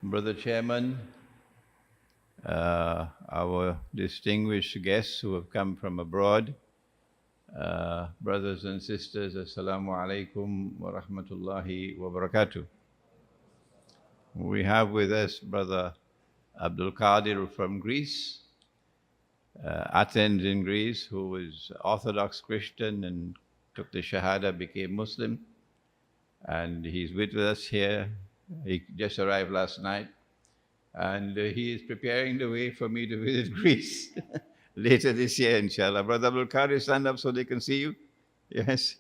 Brother Chairman, our distinguished guests who have come from abroad, brothers and sisters, Assalamu alaikum wa rahmatullahi wa barakatuh. We have with us Brother Abdul Qadir from Greece, Athens in Greece, who was Orthodox Christian and took the Shahada, became Muslim. And he's with us here. He just arrived last night. And he is preparing the way for me to visit Greece later this year, inshallah. Brother Abdul Qadir, stand up so they can see you. Yes.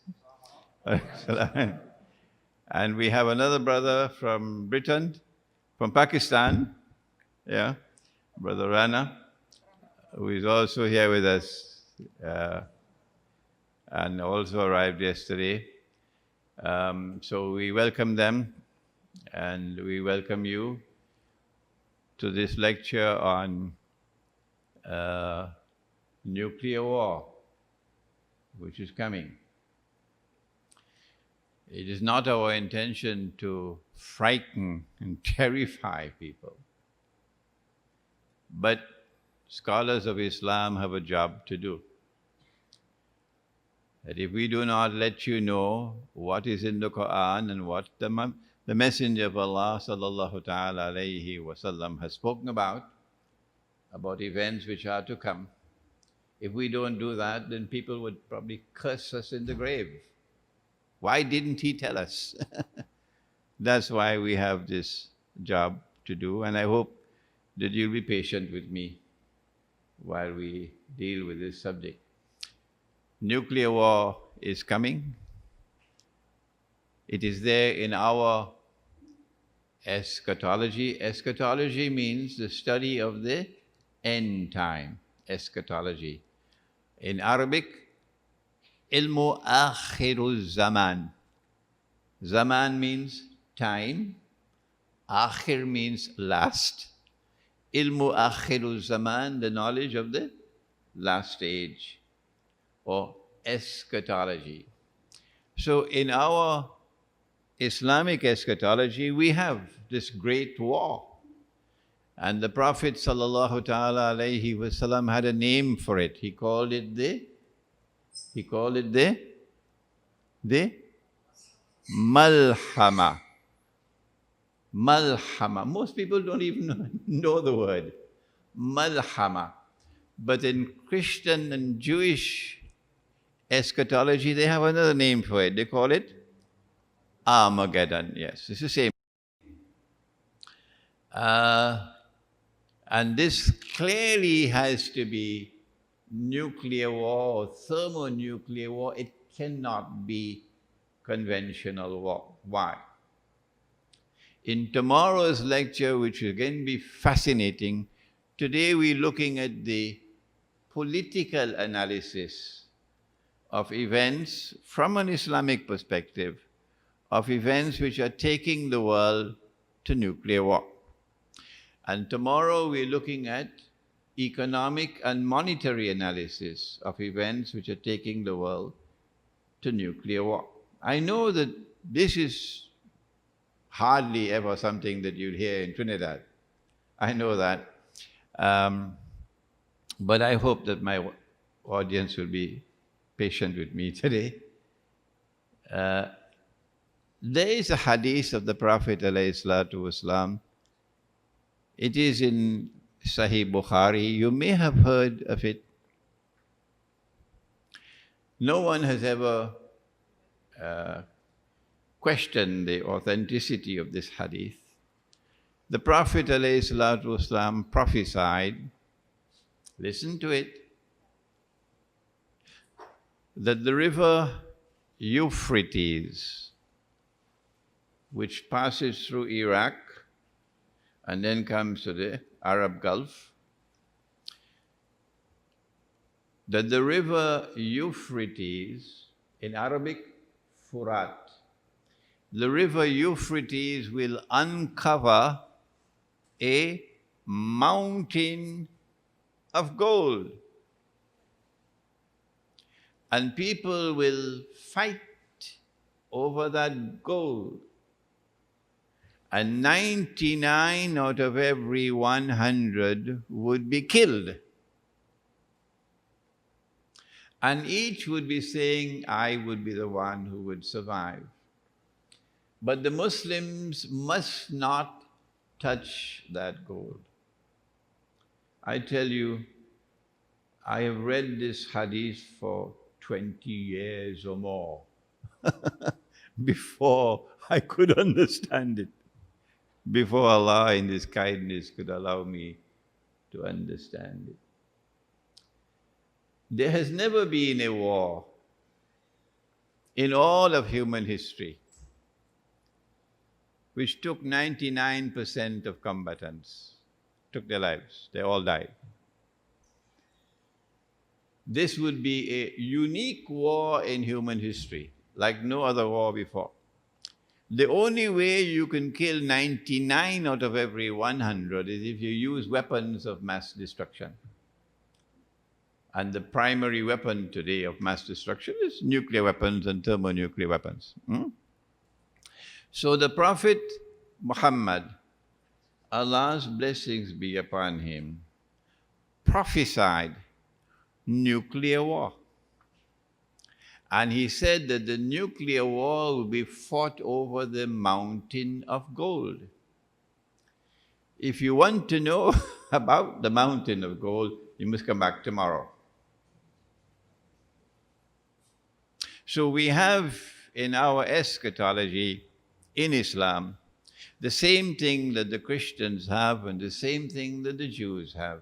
And we have another brother from Britain, from Pakistan, yeah, Brother Rana, who is also here with us and also arrived yesterday. So we welcome them and we welcome you to this lecture on nuclear war, which is coming. It is not our intention to frighten and terrify people, but scholars of Islam have a job to do. That if we do not let you know what is in the Quran and what the Messenger of Allah sallallahu ta'ala alayhi wasallam has spoken about events which are to come, if we don't do that, then people would probably curse us in the grave. Why didn't he tell us? That's why we have this job to do, and I hope that you'll be patient with me while we deal with this subject. Nuclear war is coming. It is there in our eschatology. Eschatology means the study of the end time. Eschatology. In Arabic, ilmu akhirul zaman. Zaman means time. Akhir means last. Ilmu akhirul zaman, the knowledge of the last age, or eschatology. So in our Islamic eschatology, we have this great war. And the Prophet sallallahu ta'ala alayhi wasallam had a name for it. He called it the Malhama. Malhama. Most people don't even know the word. Malhama. But in Christian and Jewish eschatology, they have another name for it. They call it Armageddon. Yes, it's the same. And this clearly has to be nuclear war or thermonuclear war. It cannot be conventional war. Why? In tomorrow's lecture, which will again be fascinating, today we're looking at the political analysis of events from an Islamic perspective, of events which are taking the world to nuclear war. And tomorrow we're looking at economic and monetary analysis of events which are taking the world to nuclear war. I know that this is hardly ever something that you'll hear in Trinidad. I know that. But I hope that my audience will be patient with me today. There is a hadith of the Prophet ﷺ. It is in Sahih Bukhari. You may have heard of it. No one has ever questioned the authenticity of this hadith. The Prophet ﷺ prophesied, listen to it, that the river Euphrates, which passes through Iraq and then comes to the Arab Gulf, that the river Euphrates, in Arabic, Furat, the river Euphrates will uncover a mountain of gold. And people will fight over that gold. and 99 out of every 100 would be killed. And each would be saying, I would be the one who would survive. But the Muslims must not touch that gold. I tell you, I have read this hadith for 20 years or more before I could understand it, before Allah in His kindness could allow me to understand it. There has never been a war in all of human history which took 99% of combatants, took their lives. They all died. This would be a unique war in human history, like no other war before. The only way you can kill 99 out of every 100 is if you use weapons of mass destruction. And the primary weapon today of mass destruction is nuclear weapons and thermonuclear weapons. So the Prophet Muhammad, Allah's blessings be upon him, prophesied nuclear war. And he said that the nuclear war will be fought over the mountain of gold. If you want to know about the mountain of gold, you must come back tomorrow. So we have in our eschatology in Islam the same thing that the Christians have and the same thing that the Jews have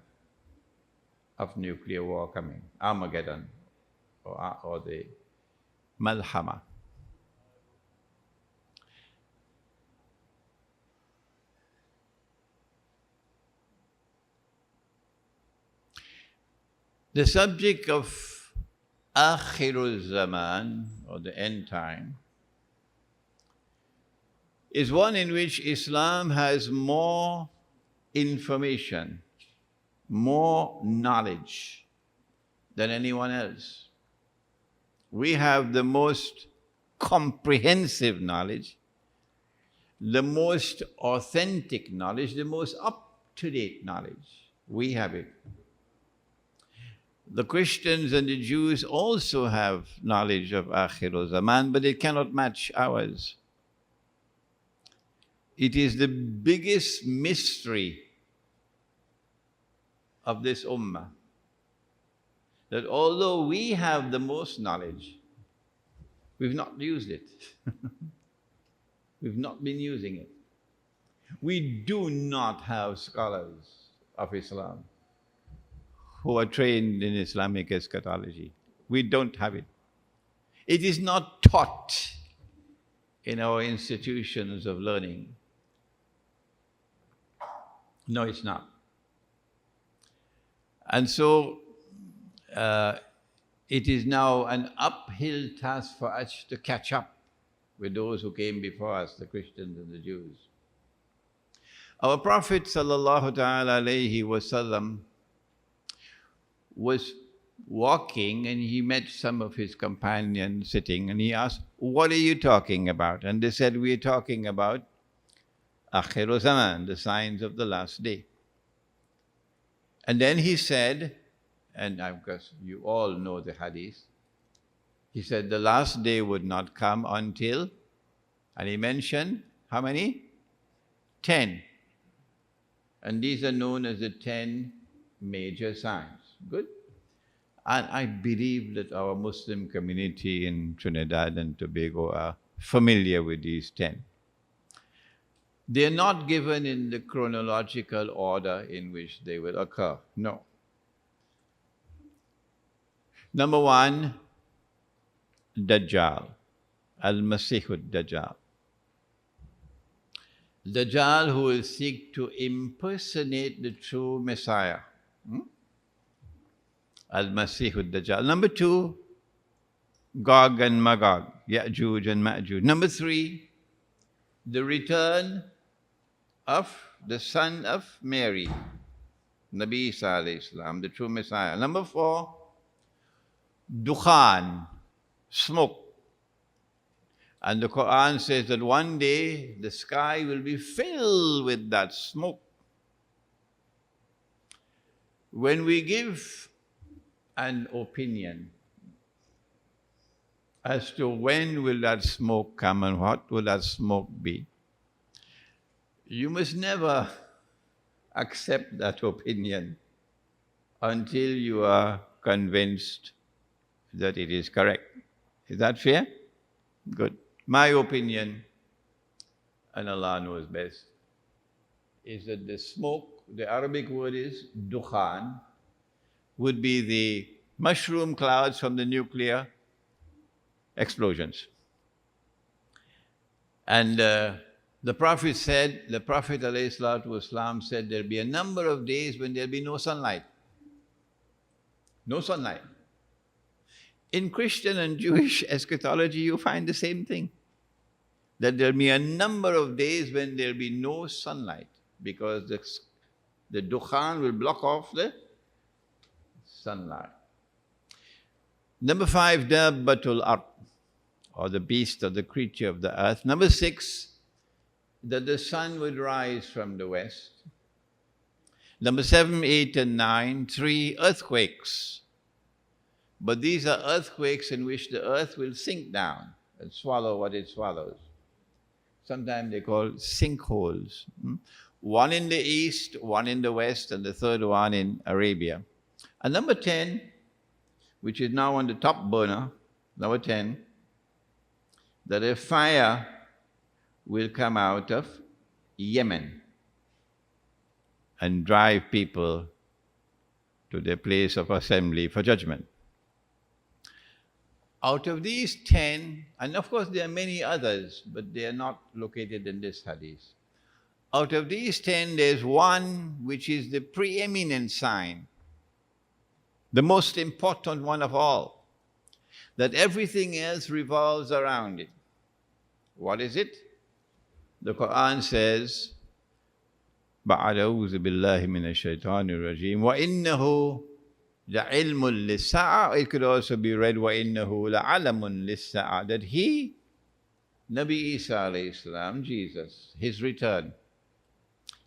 of nuclear war coming, Armageddon or the Malhama. The subject of Akhirul Zaman, or the end time, is one in which Islam has more information, more knowledge than anyone else. We have the most comprehensive knowledge, the most authentic knowledge, the most up-to-date knowledge. We have it. The Christians and the Jews also have knowledge of Akhirul Zaman, but it cannot match ours. It is the biggest mystery of this ummah, that although we have the most knowledge, we've not used it. We've not been using it. We do not have scholars of Islam who are trained in Islamic eschatology. We don't have it. It is not taught in our institutions of learning. No, it's not. And so it is now an uphill task for us to catch up with those who came before us, the Christians and the Jews. Our Prophet sallallahu ta'ala alayhi wasallam was walking and he met some of his companions sitting and he asked, what are you talking about? And they said, we are talking about Akhirul Zaman, the signs of the last day. And then he said, and of course you all know the hadith, he said the last day would not come until, and he mentioned how many? 10. And these are known as the 10 major signs. Good. And I believe that our Muslim community in Trinidad and Tobago are familiar with these 10. They're not given in the chronological order in which they will occur. No. Number 1, Dajjal, Al-Masihud Dajjal. Dajjal who will seek to impersonate the true Messiah. Al-Masihud Dajjal. Number 2, Gog and Magog, Ya'juj and Ma'juj. Number 3, the return of the son of Mary, Nabi Isa alayhi salam, the true Messiah. Number 4, Dukhan, smoke. And the Quran says that one day the sky will be filled with that smoke. When we give an opinion as to when will that smoke come and what will that smoke be, you must never accept that opinion until you are convinced that it is correct. Is that fair? Good. My opinion, and Allah knows best, is that the smoke, the Arabic word is dukhan, would be the mushroom clouds from the nuclear explosions. And the Prophet said, the Prophet ﷺ said there'll be a number of days when there'll be no sunlight. No sunlight. In Christian and Jewish eschatology, you find the same thing. That there'll be a number of days when there'll be no sunlight because the dukhan will block off the sunlight. Number 5, dabbatul ard, or the beast or the creature of the earth. Number 6, that the sun would rise from the west. Number 7, 8, and 9, 3, earthquakes. But these are earthquakes in which the earth will sink down and swallow what it swallows. Sometimes they call sinkholes. One in the east, one in the west, and the third one in Arabia. And number 10, which is now on the top burner, number 10, that a fire will come out of Yemen and drive people to their place of assembly for judgment. Out of these 10, and of course there are many others, but they are not located in this hadith. Out of these 10, there's one which is the preeminent sign, the most important one of all, that everything else revolves around it. What is it? The Quran says, "Ba'adawuzu billahi minash shaitanir rajim, wa innahu la'ilmun lis-sa'a." It could also be read, "Wa innahu la'alamun lis-sa'a," that he, Nabi Isa alayhi salam, Jesus, his return,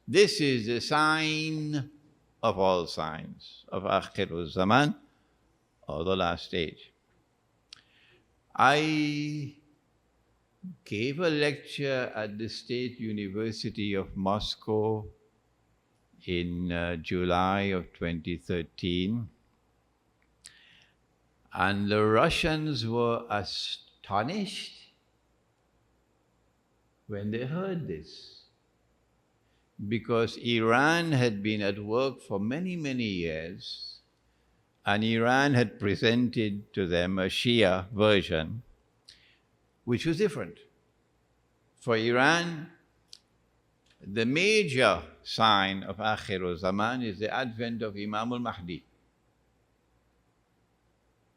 this is the sign of all signs of Akhirul Zaman, or the last stage. I gave a lecture at the State University of Moscow in July of 2013, and the Russians were astonished when they heard this, because Iran had been at work for many, many years, and Iran had presented to them a Shia version, which was different. For Iran, the major sign of Akhirul Zaman is the advent of Imam al-Mahdi.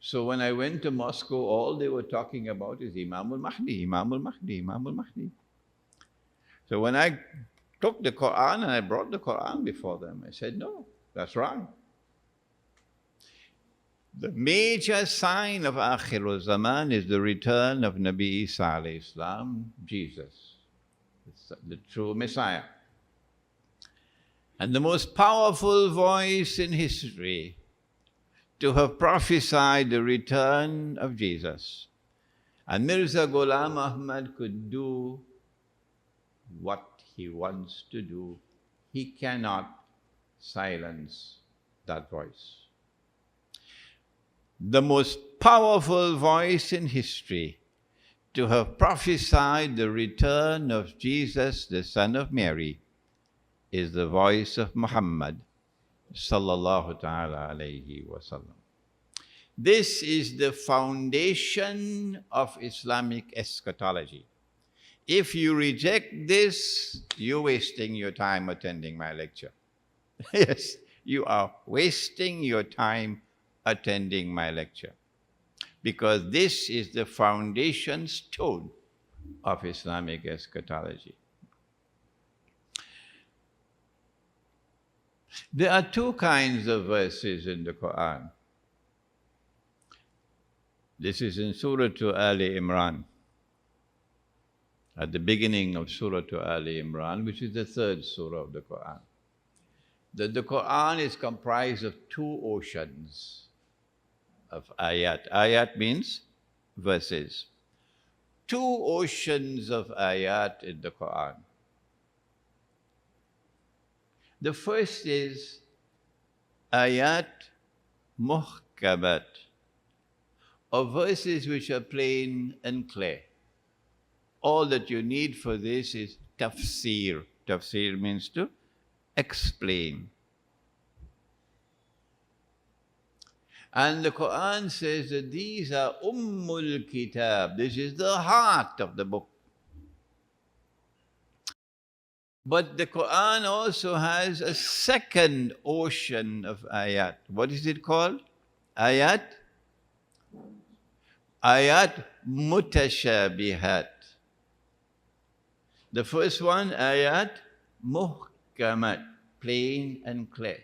So when I went to Moscow, all they were talking about is Imam al-Mahdi, Imam al-Mahdi, Imam al-Mahdi. So when I took the Quran and I brought the Quran before them, I said, no, that's wrong. The major sign of Akhirul Zaman is the return of Nabi Isa alayhi salam, Jesus, the true Messiah. And the most powerful voice in history to have prophesied the return of Jesus. And Mirza Ghulam Ahmad could do what he wants to do. He cannot silence that voice. The most powerful voice in history to have prophesied the return of Jesus, the son of Mary, is the voice of Muhammad sallallahu ta'ala alayhi wa sallam. This is the foundation of Islamic eschatology. If you reject this, you're wasting your time attending my lecture. Yes, you are wasting your time attending my lecture, because this is the foundation stone of Islamic eschatology. There are two kinds of verses in the Quran. This is in Surah to Ali Imran. at the beginning of Surah Ali Imran, which is the third surah of the Quran. That the Quran is comprised of two oceans of ayat. Ayat means verses. Two oceans of ayat in the Quran. The first is ayat muhkamat, or verses which are plain and clear. All that you need for this is tafsir. Tafsir means to explain. And the Quran says that these are Ummul Kitab. This is the heart of the book. But the Quran also has a second ocean of ayat. What is it called? Ayat? Ayat mutashabihat. The first one, ayat muhkamat, plain and clear.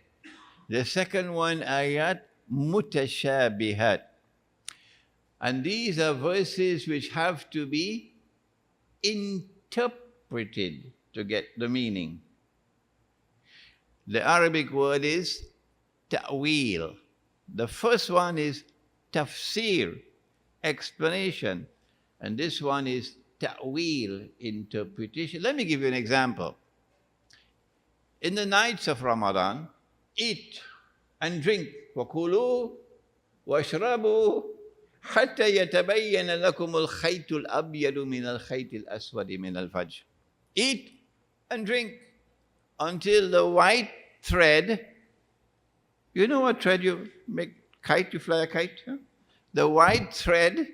The second one, ayat mutashabihat. And these are verses which have to be interpreted to get the meaning. The Arabic word is ta'wil. The first one is tafsir, explanation. And this one is ta'wil, interpretation. Let me give you an example. In the nights of Ramadan, eat and drink. وَكُلُوا وَاشْرَبُوا حَتَّى يَتَبَيَّنَ لَكُمُ الْخَيْطُ الْأَبْيَضُ مِنَ الْخَيْطِ الْأَسْوَدِ مِنَ الْفَجْرِ. Eat and drink until the white thread, you know what thread you make kite, you fly a kite? Huh? The white thread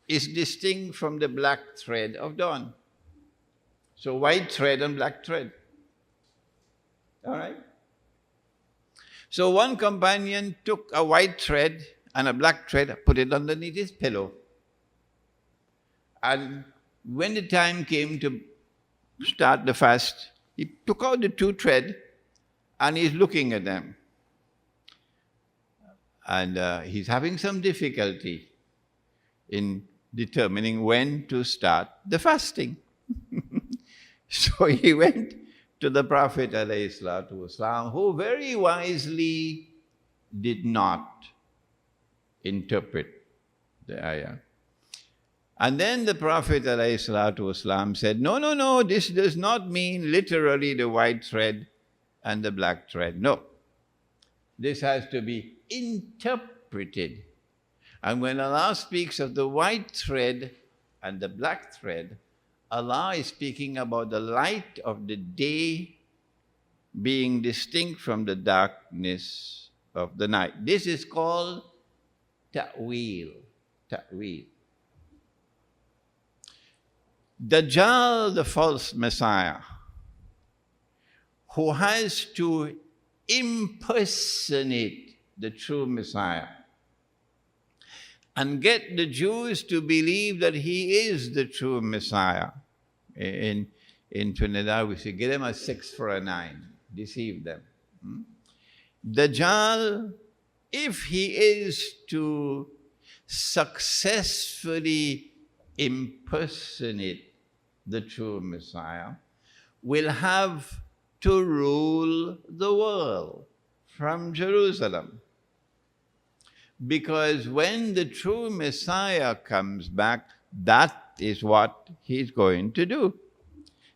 is distinct from the black thread of dawn. So white thread and black thread. All right? So one companion took a white thread and a black thread, put it underneath his pillow. And when the time came to start the fast, he took out the two threads and he's looking at them. And he's having some difficulty in determining when to start the fasting. So he went to the Prophet ﷺ, who very wisely did not interpret the ayah. And then the Prophet ﷺ said, no, this does not mean literally the white thread and the black thread. No. This has to be interpreted. And when Allah speaks of the white thread and the black thread, Allah is speaking about the light of the day being distinct from the darkness of the night. This is called ta'wil. Ta'wil. Dajjal, the false Messiah, who has to impersonate the true Messiah and get the Jews to believe that he is the true Messiah. In Trinidad, we say, give them a 6 for a 9, deceive them. Dajjal, if he is to successfully impersonate the true Messiah, will have to rule the world from Jerusalem. Because when the true Messiah comes back, that is what he's going to do.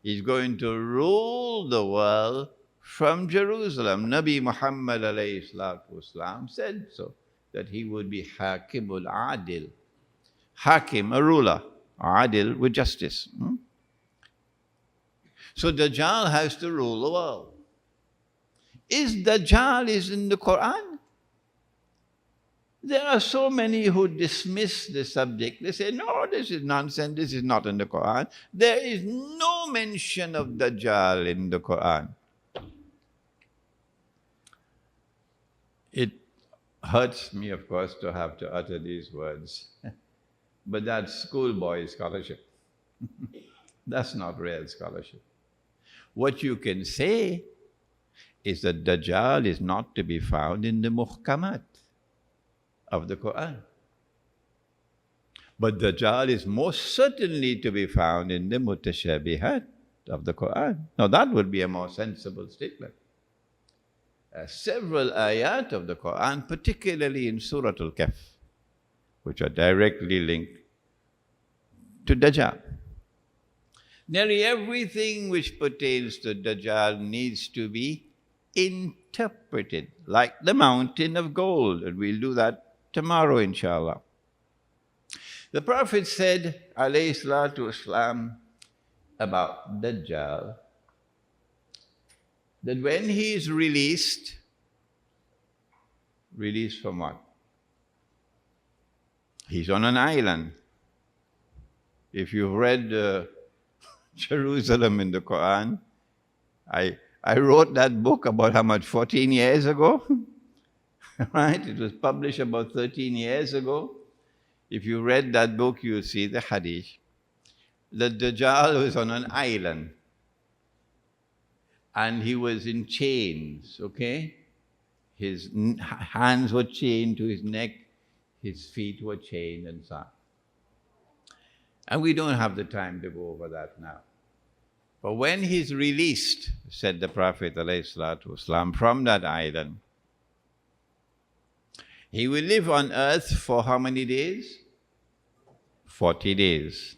He's going to rule the world from Jerusalem. Nabi Muhammad ﷺ said so, that he would be Hakimul Adil. Hakim, a ruler. Adil, with justice. So Dajjal has to rule the world. Is Dajjal in the Quran? There are so many who dismiss the subject. They say, no, this is nonsense, this is not in the Quran. There is no mention of Dajjal in the Quran. It hurts me, of course, to have to utter these words. But that's schoolboy scholarship. That's not real scholarship. What you can say is that Dajjal is not to be found in the muhkamat of the Quran. But Dajjal is most certainly to be found in the mutashabihat of the Quran. Now that would be a more sensible statement. Several ayat of the Quran, particularly in Surah Al-Kahf, which are directly linked to Dajjal. Nearly everything which pertains to Dajjal needs to be interpreted, like the mountain of gold, and we'll do that tomorrow, inshallah. The Prophet said, alayhi salatu wasalam, about Dajjal, that when he is released from what? He's on an island. If you've read Jerusalem in the Quran, I wrote that book about how much, 14 years ago? Right? It was published about 13 years ago. If you read that book, you'll see the hadith. The Dajjal was on an island. And he was in chains, okay? His hands were chained to his neck, his feet were chained and so on. And we don't have the time to go over that now. But when he's released, said the Prophet ﷺ, from that island, he will live on earth for how many days? 40 days.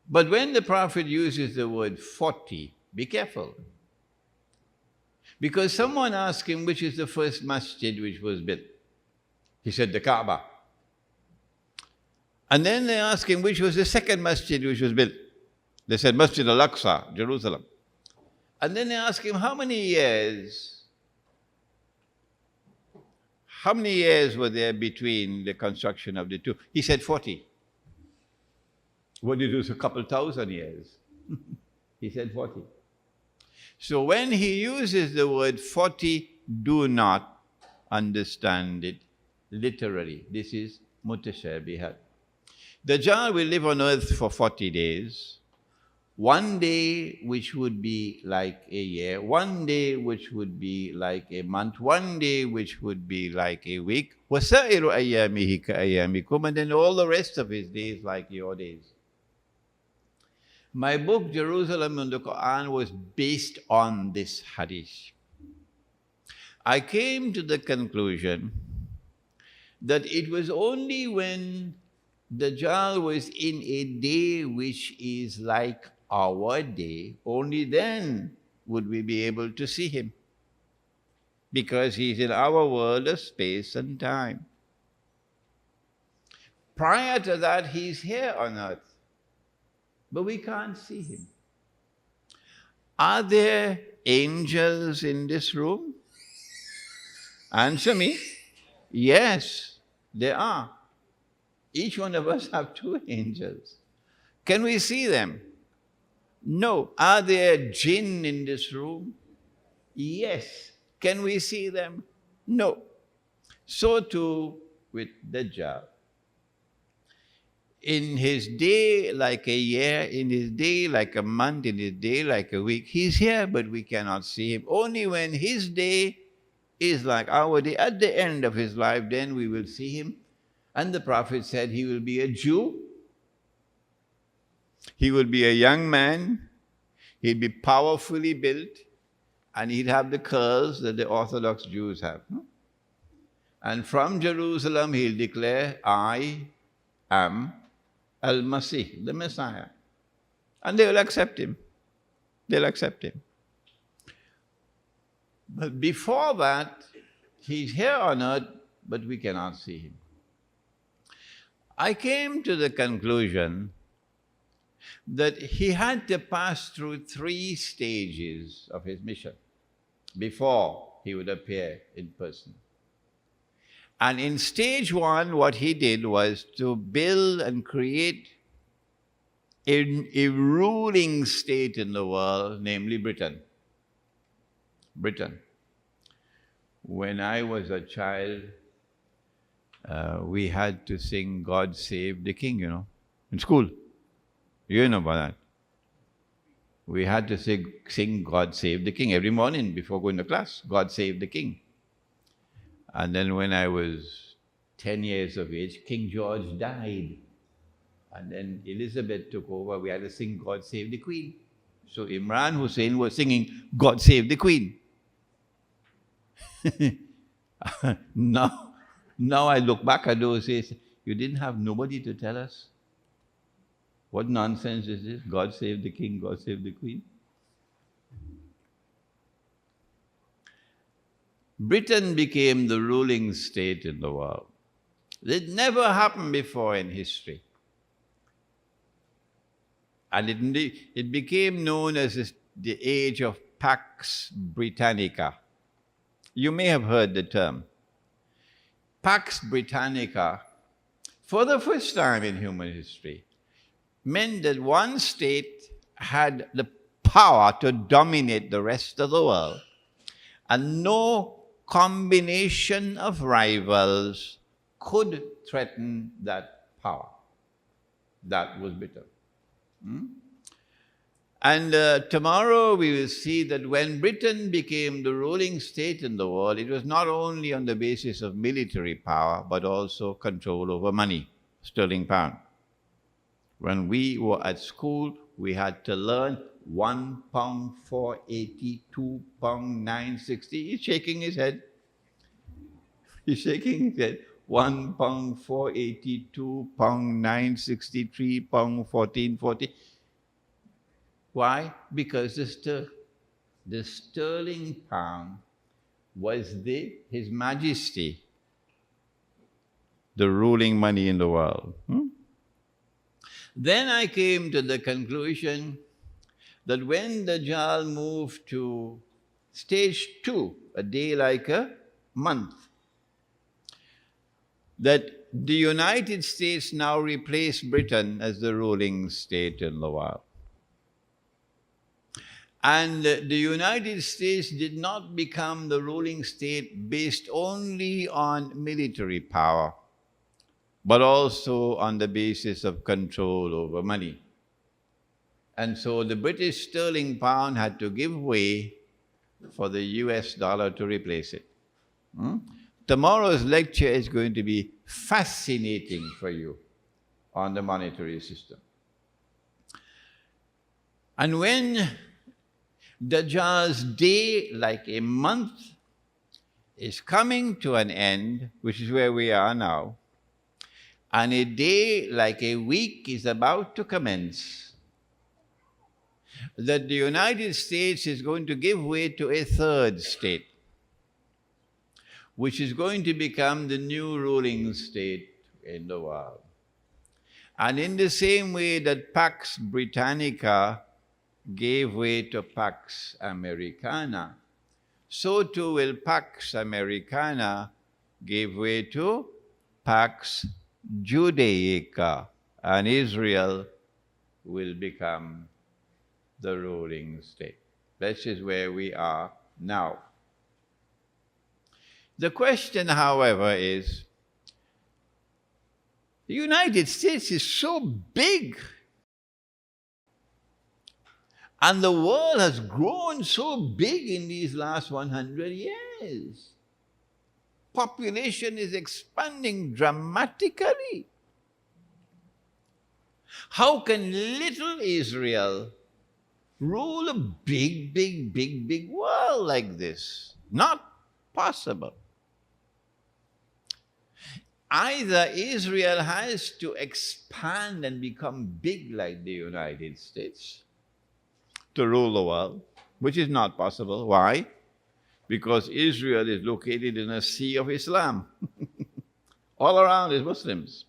But when the Prophet uses the word 40, be careful. Because someone asked him which is the first masjid which was built. He said the Kaaba. And then they asked him which was the second masjid which was built. They said Masjid al-Aqsa, Jerusalem. And then they asked him how many years were there between the construction of the two? He said 40. What did it was a couple thousand years? He said 40. So when he uses the word 40, do not understand it literally. This is mutashabihat. Dajjal will live on earth for 40 days. One day which would be like a year, one day which would be like a month, one day which would be like a week. وَسَائِرُ أَيَّامِهِ كَأَيَّامِكُمْ, and then all the rest of his days like your days. My book, Jerusalem and the Quran, was based on this hadith. I came to the conclusion that it was only when Dajjal was in a day which is like our day, only then would we be able to see him. Because he's in our world of space and time. Prior to that, he's here on earth. But we can't see him. Are there angels in this room? Answer me. Yes, there are. Each one of us have two angels. Can we see them? No. Are there jinn in this room? Yes. Can we see them? No. So too with Dajjal. In his day like a year, in his day like a month, in his day like a week, he's here but we cannot see him. Only when his day is like our day, at the end of his life, then we will see him. And the Prophet said he will be a Jew. He will be a young man. He'll be powerfully built. And he'd have the curls that the Orthodox Jews have. And from Jerusalem, he'll declare, I am Al-Masih, the Messiah. And they will accept him. They'll accept him. But before that, he's here on earth, but we cannot see him. I came to the conclusion that he had to pass through 3 stages of his mission before he would appear in person. And in stage 1, what he did was to build and create a ruling state in the world, namely Britain. Britain. When I was a child, we had to sing God Save the King, in school. You know about that. We had to sing God Save the King every morning before going to class. God Save the King. And then when I was 10 years of age, King George died. And then Elizabeth took over. We had to sing God Save the Queen. So Imran Hosein was singing God Save the Queen. Now I look back at those days, you didn't have nobody to tell us. What nonsense is this? God save the king, God save the queen. Britain became the ruling state in the world. It never happened before in history. And it became known as the age of Pax Britannica. You may have heard the term. Pax Britannica, for the first time in human history, meant that one state had the power to dominate the rest of the world, and no combination of rivals could threaten that power. That was Britain. And tomorrow we will see that when Britain became the ruling state in the world, it was not only on the basis of military power, but also control over money, sterling pound. When we were at school, we had to learn £1 4.80, £2 9.60. He's shaking his head. He's shaking his head. £1 4.80, £2 9.60, £3 14.40. Why? Because the sterling pound was His Majesty, the ruling money in the world. Then I came to the conclusion that when Dajjal moved to stage 2, a day like a month, that the United States now replaced Britain as the ruling state in the world. And the United States did not become the ruling state based only on military power, but also on the basis of control over money. And so the British sterling pound had to give way for the US dollar to replace it. Tomorrow's lecture is going to be fascinating for you on the monetary system. And when Dajjal's day, like a month, is coming to an end, which is where we are now, and a day like a week is about to commence, that the United States is going to give way to a third state, which is going to become the new ruling state in the world. And in the same way that Pax Britannica gave way to Pax Americana, so too will Pax Americana give way to Pax Judaica, and Israel will become the ruling state. This is where we are now. The question, however, is, the United States is so big, and the world has grown so big in these last 100 years. Population is expanding dramatically. How can little Israel rule a big world like this? Not possible. Either Israel has to expand and become big like the United States to rule the world, which is not possible. Why? Because Israel is located in a sea of Islam. All around is Muslims.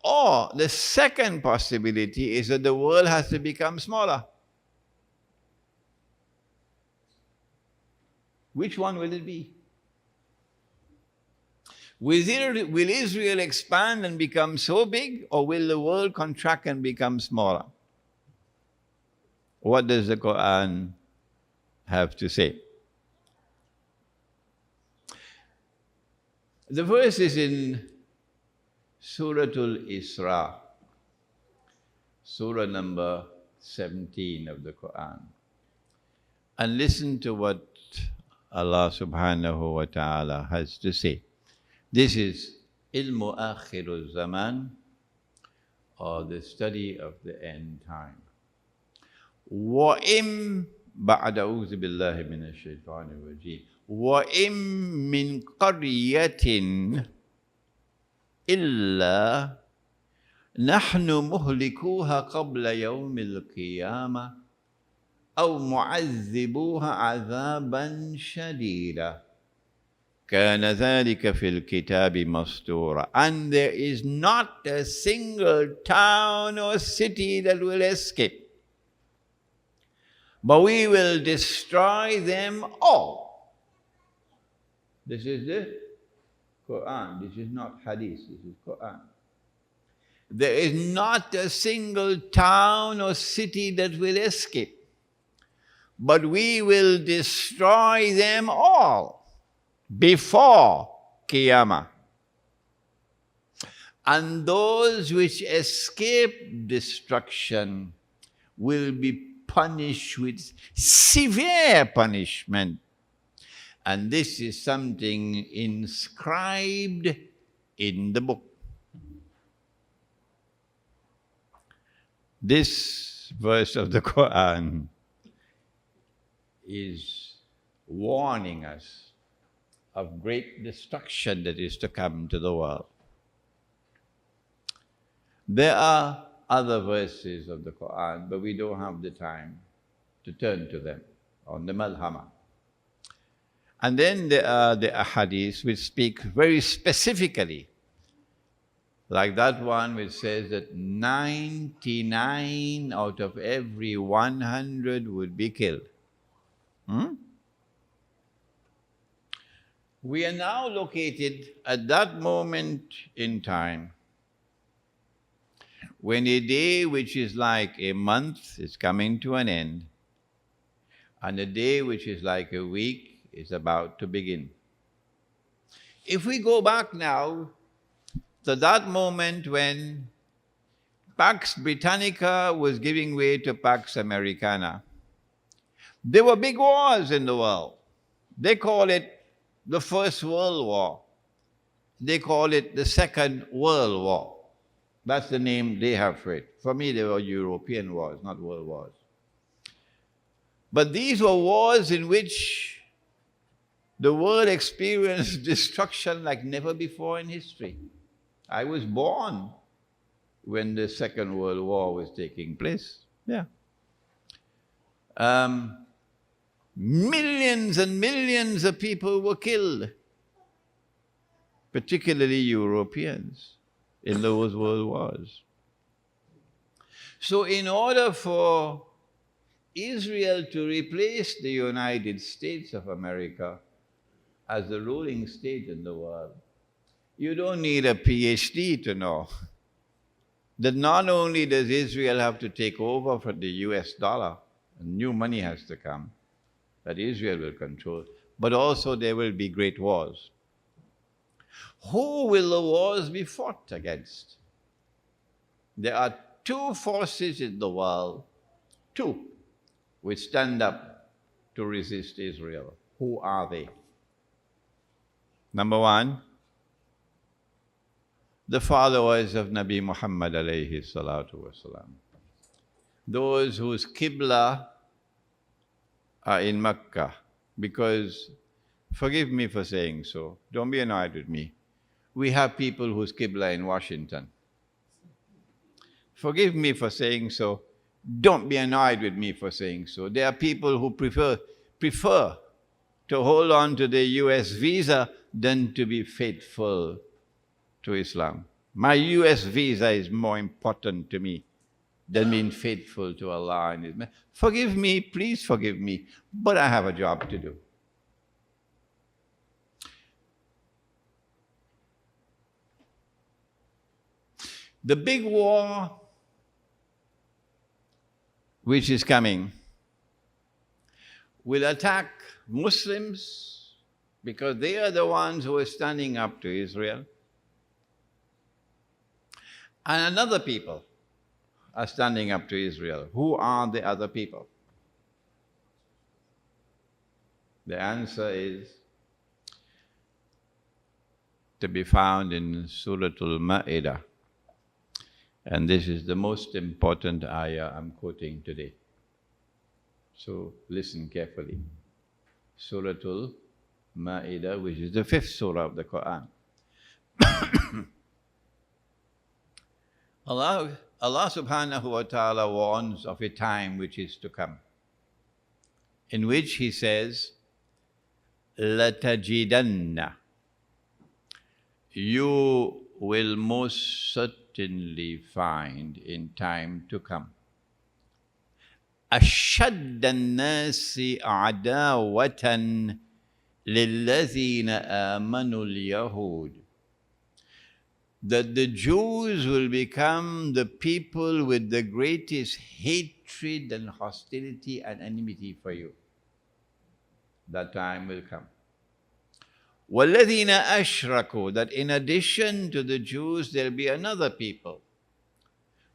Or the second possibility is that the world has to become smaller. Which one will it be? Will Israel expand and become so big, or will the world contract and become smaller? What does the Quran have to say? The verse is in Surah Al-Isra, Surah number 17 of the Quran. And listen to what Allah subhanahu wa ta'ala has to say. This is ilmu akhirul zaman, or the study of the end time. وَإِمْ بَعْدَ أَعُوذُ بِاللَّهِ مِنَ الشَّيْطَانِ الرَّجِيمِ وَإِمْ مِنْ قَرْيَةٍ إِلَّا نَحْنُ مُهْلِكُوهَا قَبْلَ يَوْمِ الْقِيَامَةِ أَوْ مُعَذِّبُوهَا عَذَابًا شَدِيدًا كَانَ ذَلِكَ فِي الْكِتَابِ مَسْطُورًا. And there is not a single town or city that will escape, but we will destroy them all. This is the Quran. This is not Hadith. This is Quran. There is not a single town or city that will escape, but we will destroy them all before Qiyamah. And those which escape destruction will be punished with severe punishment. And this is something inscribed in the book. This verse of the Quran is warning us of great destruction that is to come to the world. There are other verses of the Quran, but we don't have the time to turn to them, on the Malhama. And then there are the ahadith which speak very specifically, like that one which says that 99 out of every 100 would be killed. We are now located at that moment in time when a day which is like a month is coming to an end, and a day which is like a week is about to begin. If we go back now to that moment when Pax Britannica was giving way to Pax Americana, there were big wars in the world. They call it the First World War. They call it the Second World War. That's the name they have for it. For me, they were European wars, not world wars. But these were wars in which the world experienced destruction like never before in history. I was born when the Second World War was taking place. Yeah. Millions and millions of people were killed, particularly Europeans, in those world wars. So in order for Israel to replace the United States of America as the ruling state in the world, you don't need a PhD to know that not only does Israel have to take over for the US dollar, and new money has to come, that Israel will control, but also there will be great wars. Who will the wars be fought against? There are two forces in the world, two, which stand up to resist Israel. Who are they? Number one, the followers of Nabi Muhammad alayhi salatu wasalam. Those whose Qibla are in Mecca, because, forgive me for saying so, don't be annoyed with me, we have people whose Qibla in Washington. Forgive me for saying so, don't be annoyed with me for saying so. There are people who prefer to hold on to the US visa than to be faithful to Islam. My US visa is more important to me than being faithful to Allah and His Messenger. Forgive me, please forgive me, but I have a job to do. The big war which is coming will attack Muslims because they are the ones who are standing up to Israel. And another people are standing up to Israel. Who are the other people? The answer is to be found in Surah Al-Ma'idah. And this is the most important ayah I'm quoting today. So listen carefully. Surah Al-Ma'idah, which is the 5th surah of the Quran. Allah subhanahu wa ta'ala warns of a time which is to come, in which He says, لَتَجِدَنَّ, you will most certainly find in time to come, أَشَدَّ النَّاسِ عَدَاوَةً لِلَّذِينَ آمَنُوا الْيَهُودِ, that the Jews will become the people with the greatest hatred and hostility and enmity for you. That time will come. وَالَّذِينَ أَشْرَكُوا, that in addition to the Jews, there will be another people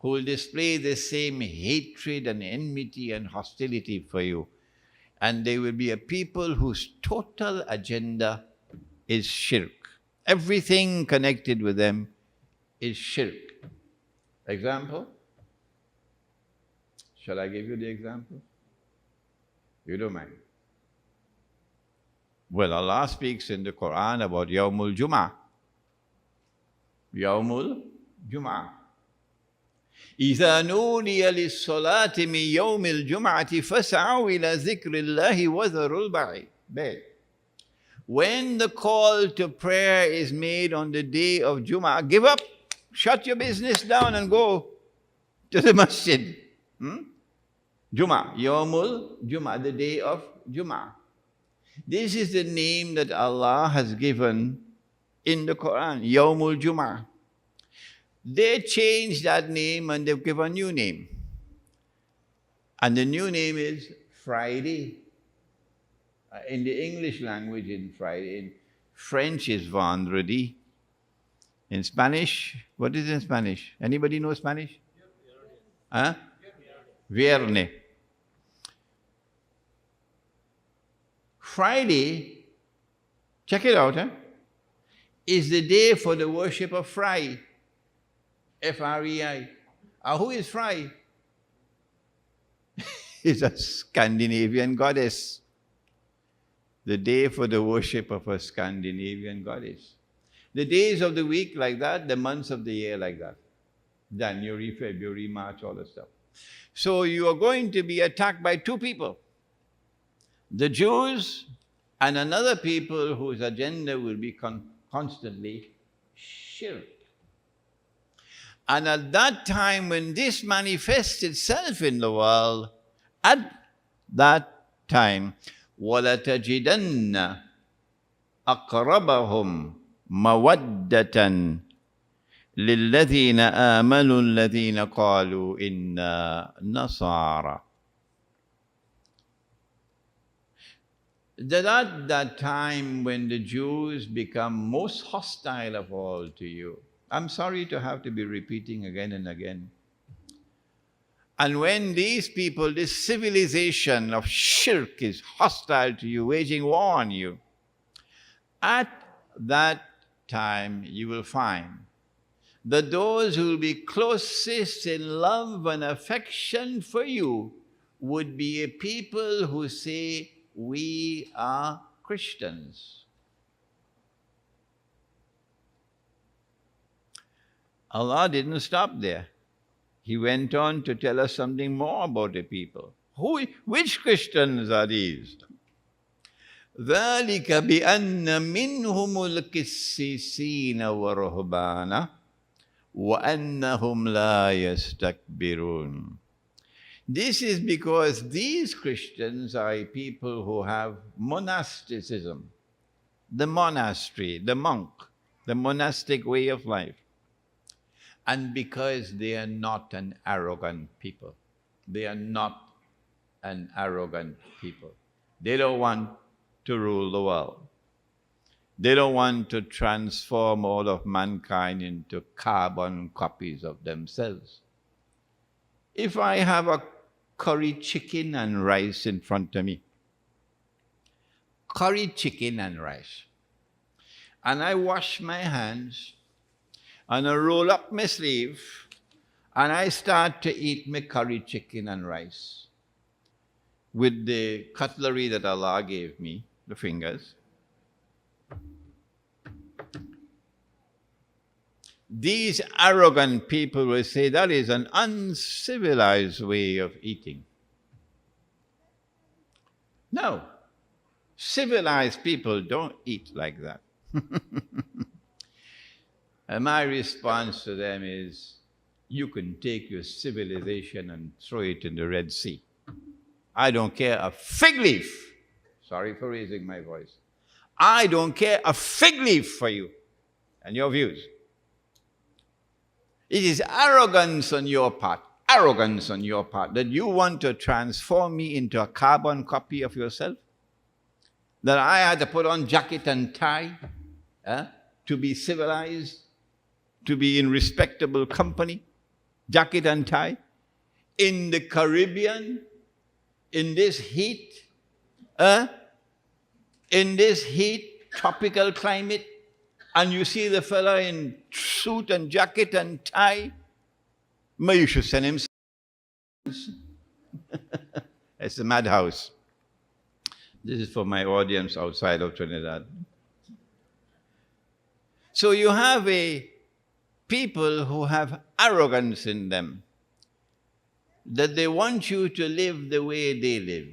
who will display the same hatred and enmity and hostility for you. And they will be a people whose total agenda is shirk. Everything connected with them is shirk. Example? Shall I give you the example? You don't mind. Well, Allah speaks in the Quran about Yawmul Jum'ah. Yawmul Jum'ah. إِذَا نُودِيَ لِلصَّلَاةِ مِنْ يَوْمِ الْجُمْعَةِ فَاسْعَوْا إِلَى ذِكْرِ اللَّهِ وَذَرُوا الْبَيْعَ. When the call to prayer is made on the day of Jum'ah, give up, shut your business down and go to the masjid. Jum'ah, Yawmul Jum'ah, the day of Jum'ah. This is the name that Allah has given in the Quran, Yawmul Jum'ah. They changed that name and they've given a new name. And the new name is Friday. In the English language, in Friday. In French is Vendredi. In Spanish, what is in Spanish? Anybody know Spanish? Huh? Viernes. Friday, check it out, is the day for the worship of Fry. F-R-E-I. Who is Fry? It's a Scandinavian goddess. The day for the worship of a Scandinavian goddess. The days of the week like that, the months of the year like that. January, February, March, all that stuff. So you are going to be attacked by two people. The Jews and another people whose agenda will be constantly shirk. And at that time when this manifests itself in the world, at that time, وَلَتَجِدَنَّ أَقْرَبَهُمْ مَوَدَّةً لِلَّذِينَ آمَنُوا الَّذِينَ قَالُوا إِنَّا نَصَارَى. That at that time when the Jews become most hostile of all to you, I'm sorry to have to be repeating again and again. And when these people, this civilization of shirk is hostile to you, waging war on you, at that time you will find that those who will be closest in love and affection for you would be a people who say, we are Christians. Allah didn't stop there. He went on to tell us something more about the people. Which Christians are these? ذَلِكَ بِأَنَّ مِنْهُمُ الْقِسِّيسِينَ وَرُهْبَانَ وَأَنَّهُمْ لَا يَسْتَكْبِرُونَ. This is because these Christians are people who have monasticism, the monastery, the monk, the monastic way of life. And because they are not an arrogant people. They are not an arrogant people. They don't want to rule the world. They don't want to transform all of mankind into carbon copies of themselves. If I have a curry chicken and rice in front of me, curry chicken and rice, and I wash my hands, and I roll up my sleeve, and I start to eat my curry chicken and rice with the cutlery that Allah gave me, the fingers. These arrogant people will say that is an uncivilized way of eating. No, civilized people don't eat like that. And my response to them is, you can take your civilization and throw it in the Red Sea. I don't care a fig leaf. Sorry for raising my voice. I don't care a fig leaf for you and your views. It is arrogance on your part, that you want to transform me into a carbon copy of yourself. That I had to put on jacket and tie to be civilized, to be in respectable company, jacket and tie. In the Caribbean, in this heat, tropical climate, and you see the fella in suit and jacket and tie, you should send him. It's a madhouse. This is for my audience outside of Trinidad. So you have a people who have arrogance in them, that they want you to live the way they live.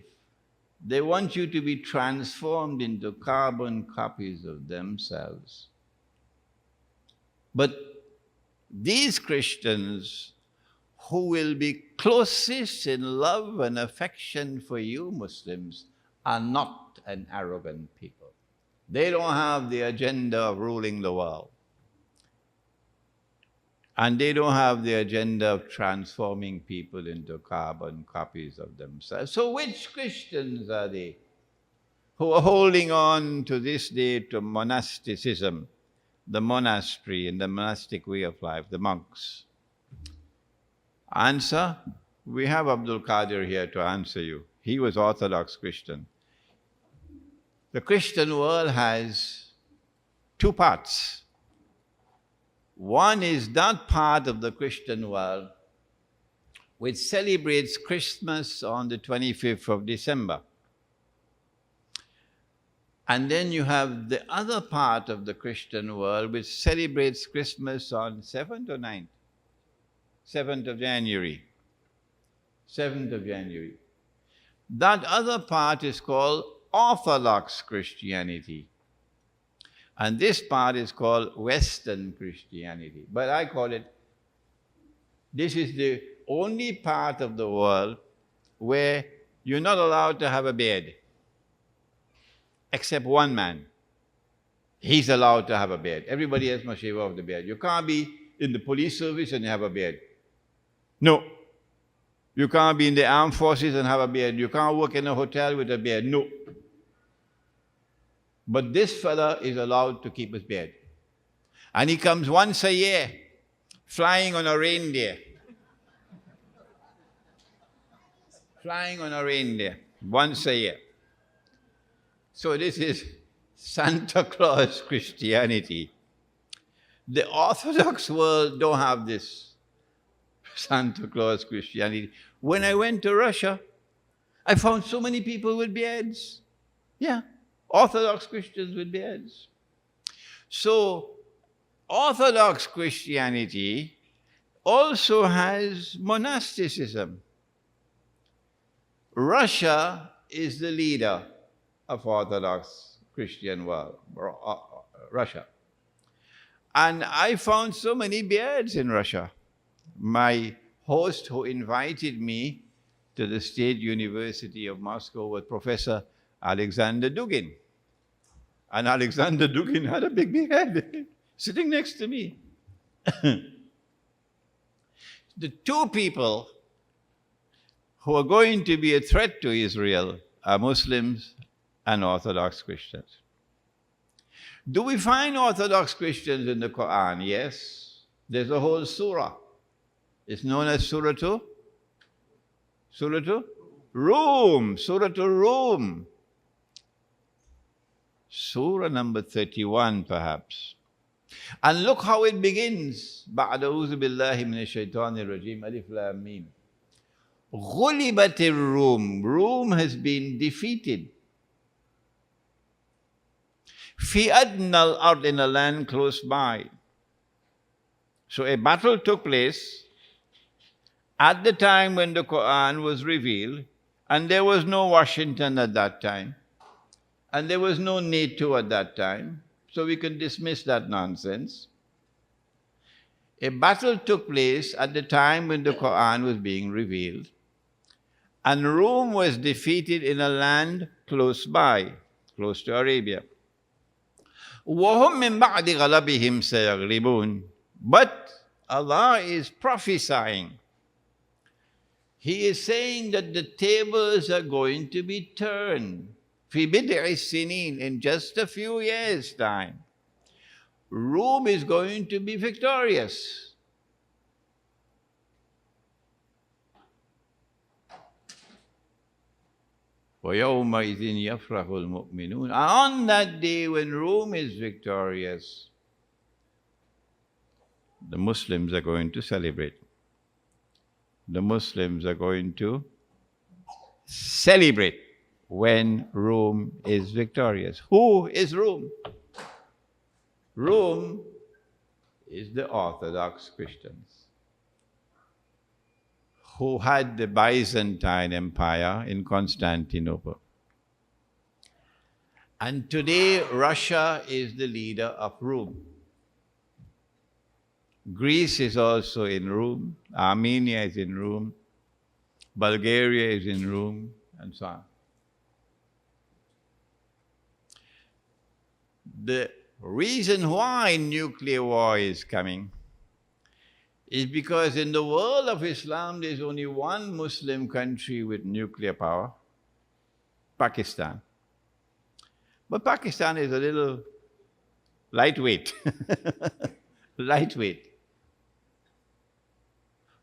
They want you to be transformed into carbon copies of themselves. But these Christians who will be closest in love and affection for you Muslims are not an arrogant people. They don't have the agenda of ruling the world. And they don't have the agenda of transforming people into carbon copies of themselves. So which Christians are they who are holding on to this day to monasticism, the monastery and the monastic way of life, the monks? Answer, we have Abdul Qadir here to answer you. He was Orthodox Christian. The Christian world has two parts. One is that part of the Christian world which celebrates Christmas on the 25th of December. And then you have the other part of the Christian world which celebrates Christmas on 7th or 9th? 7th of January. 7th of January. That other part is called Orthodox Christianity. And this part is called Western Christianity. But I call it, this is the only part of the world where you're not allowed to have a beard. Except one man. He's allowed to have a beard. Everybody else must shave off the beard. You can't be in the police service and have a beard. No. You can't be in the armed forces and have a beard. You can't work in a hotel with a beard. No. But this fella is allowed to keep his beard. And he comes once a year, flying on a reindeer. Flying on a reindeer, once a year. So this is Santa Claus Christianity. The Orthodox world don't have this Santa Claus Christianity. When I went to Russia, I found so many people with beards. Yeah. Orthodox Christians with beards. So, Orthodox Christianity also has monasticism. Russia is the leader of Orthodox Christian world, Russia. And I found so many beards in Russia. My host who invited me to the State University of Moscow was Professor Alexander Dugin. And Alexander Dugin had a big beard sitting next to me. The two people who are going to be a threat to Israel are Muslims and Orthodox Christians. Do we find Orthodox Christians in the Quran? Yes. There's a whole surah. It's known as Surah to? Surah to? Rum. Surah to Rum. Surah number 31 perhaps. And look how it begins. بعد أعوذ بالله من الشيطان الرجيم ألف لام ميم. غُلِبَتِ الروم. Rome has been defeated. في أدنى الأرض, in a land close by. So a battle took place at the time when the Quran was revealed, and there was no Washington at that time, and there was no NATO at that time, so we can dismiss that nonsense. A battle took place at the time when the Quran was being revealed, and Rome was defeated in a land close by, close to Arabia. وَهُمْ مِنْ بَعْدِ غَلَبِهِمْ سَيَغْلِبُونَ. But Allah is prophesying. He is saying that the tables are going to be turned. فِي بِضْعِ السِّنِينَ, in just a few years' time. Rome is going to be victorious. وَيَوْمَئِذٍ يَفْرَحُ الْمُؤْمِنُونَ. On that day when Rome is victorious, the Muslims are going to celebrate. The Muslims are going to celebrate when Rome is victorious. Who is Rome? Rome is the Orthodox Christians who had the Byzantine Empire in Constantinople. And today Russia is the leader of Rome. Greece is also in Rome, Armenia is in Rome, Bulgaria is in Rome, and so on. The reason why nuclear war is coming is because in the world of Islam there's only one Muslim country with nuclear power, Pakistan. But Pakistan is a little lightweight. Lightweight.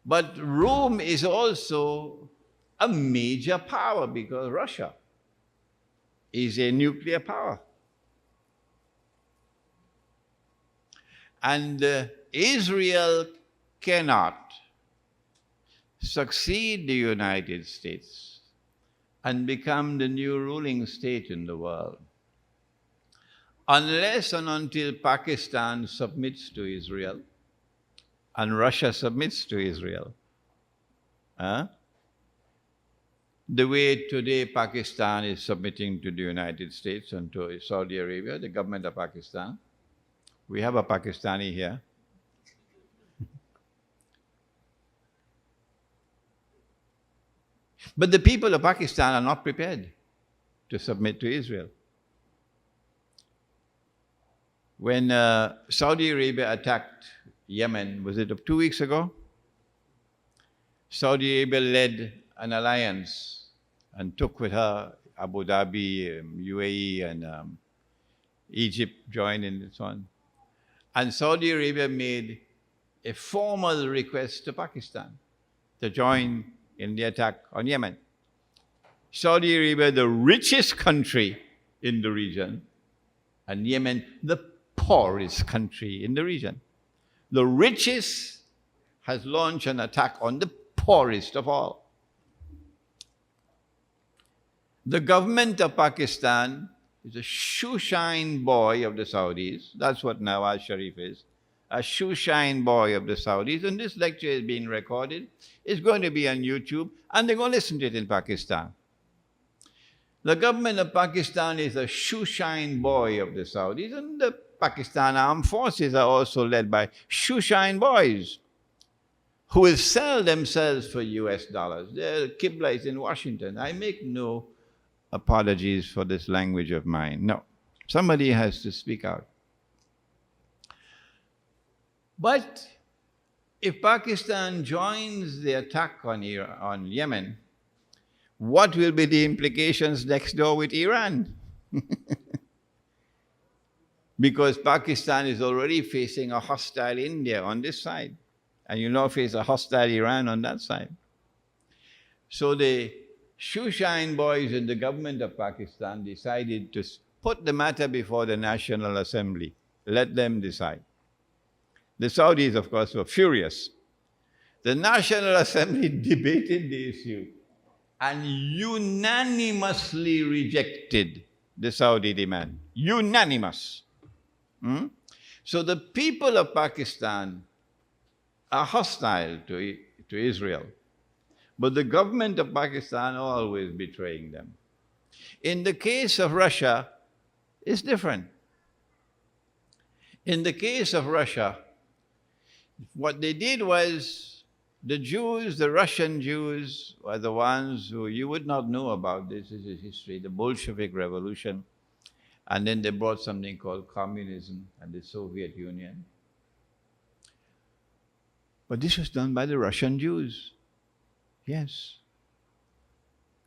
But Rome is also a major power because Russia is a nuclear power. And Israel cannot succeed the United States and become the new ruling state in the world unless and until Pakistan submits to Israel and Russia submits to Israel. The way today Pakistan is submitting to the United States and to Saudi Arabia, the government of Pakistan. We have a Pakistani here. But the people of Pakistan are not prepared to submit to Israel. When Saudi Arabia attacked Yemen, was it 2 weeks ago? Saudi Arabia led an alliance and took with her Abu Dhabi, UAE, and Egypt joined in and so on. And Saudi Arabia made a formal request to Pakistan to join in the attack on Yemen. Saudi Arabia, the richest country in the region, and Yemen, the poorest country in the region. The richest has launched an attack on the poorest of all. The government of Pakistan is a shoeshine boy of the Saudis. That's what Nawaz Sharif is. A shoeshine boy of the Saudis. And this lecture is being recorded. It's going to be on YouTube. And they're going to listen to it in Pakistan. The government of Pakistan is a shoeshine boy of the Saudis. And the Pakistan armed forces are also led by shoeshine boys who will sell themselves for US dollars. Their Qibla is in Washington. I make no apologies for this language of mine. No, somebody has to speak out. But if Pakistan joins the attack on Yemen, what will be the implications next door with Iran? Because Pakistan is already facing a hostile India on this side, and you now face a hostile Iran on that side. So the shoeshine boys in the government of Pakistan decided to put the matter before the National Assembly. Let them decide. The Saudis, of course, were furious. The National Assembly debated the issue and unanimously rejected the Saudi demand. Unanimous. So the people of Pakistan are hostile to Israel, but the government of Pakistan always betraying them. In the case of Russia, it's different. In the case of Russia, what they did was the Jews, the Russian Jews, were the ones who, you would not know about this is history, the Bolshevik Revolution. And then they brought something called communism and the Soviet Union. But this was done by the Russian Jews. Yes.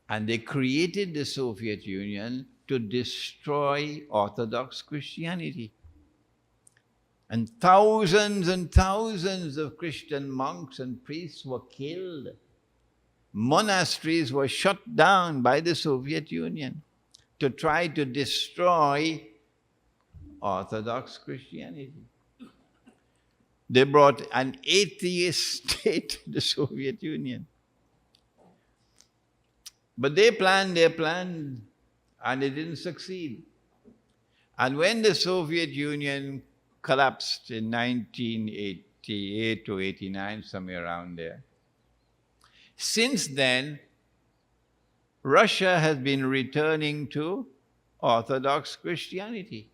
And they created the Soviet Union to destroy Orthodox Christianity. And thousands of Christian monks and priests were killed. Monasteries were shut down by the Soviet Union to try to destroy Orthodox Christianity. They brought an atheist state to the Soviet Union. But they planned, and it didn't succeed. And when the Soviet Union collapsed in 1988 to 89, somewhere around there, since then, Russia has been returning to Orthodox Christianity.